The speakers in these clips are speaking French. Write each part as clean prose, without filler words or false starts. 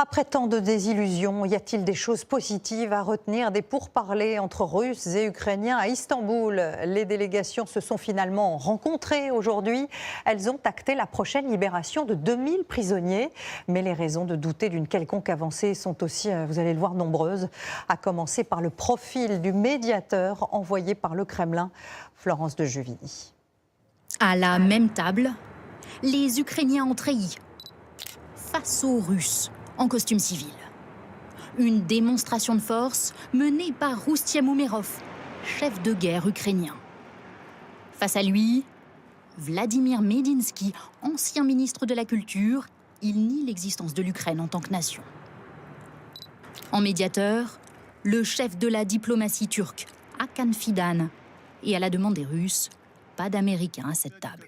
Après tant de désillusions, y a-t-il des choses positives à retenir des pourparlers entre Russes et Ukrainiens à Istanbul? Les délégations se sont finalement rencontrées aujourd'hui. Elles ont acté la prochaine libération de 2000 prisonniers. Mais les raisons de douter d'une quelconque avancée sont aussi, vous allez le voir, nombreuses. À commencer par le profil du médiateur envoyé par le Kremlin, Florence de Juvigny. À la même table, les Ukrainiens ont trahi face aux Russes en costume civil. Une démonstration de force menée par Roustem Umerov, chef de guerre ukrainien. Face à lui, Vladimir Medinsky, ancien ministre de la Culture, il nie l'existence de l'Ukraine en tant que nation. En médiateur, le chef de la diplomatie turque, Hakan Fidan, et à la demande des Russes, pas d'Américains à cette table.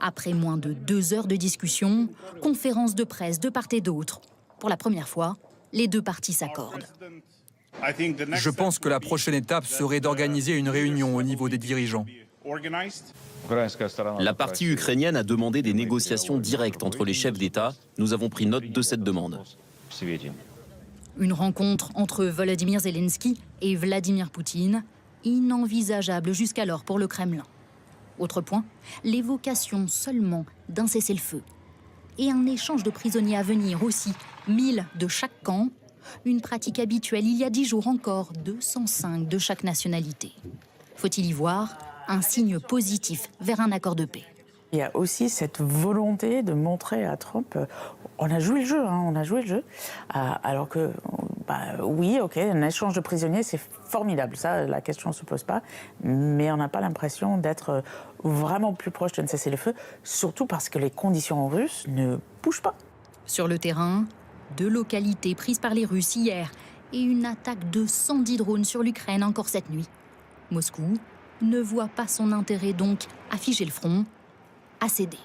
Après moins de 2 heures de discussion, conférence de presse de part et d'autre. Pour la première fois, les deux parties s'accordent. Je pense que la prochaine étape serait d'organiser une réunion au niveau des dirigeants. La partie ukrainienne a demandé des négociations directes entre les chefs d'État. Nous avons pris note de cette demande. Une rencontre entre Volodymyr Zelensky et Vladimir Poutine, inenvisageable jusqu'alors pour le Kremlin. Autre point, l'évocation seulement d'un cessez-le-feu. Et un échange de prisonniers à venir aussi, 1000 de chaque camp, une pratique habituelle il y a 10 jours encore, 205 de chaque nationalité. Faut-il y voir un signe positif vers un accord de paix? Il y a aussi cette volonté de montrer à Trump, on a joué le jeu, on a joué le jeu. Alors que, oui, ok, un échange de prisonniers, c'est formidable, ça, la question ne se pose pas. Mais on n'a pas l'impression d'être vraiment plus proche d'un cessez-le-feu, surtout parce que les conditions russes ne bougent pas. Sur le terrain, 2 localités prises par les Russes hier et une attaque de 110 drones sur l'Ukraine encore cette nuit. Moscou ne voit pas son intérêt donc à figer le front, à céder.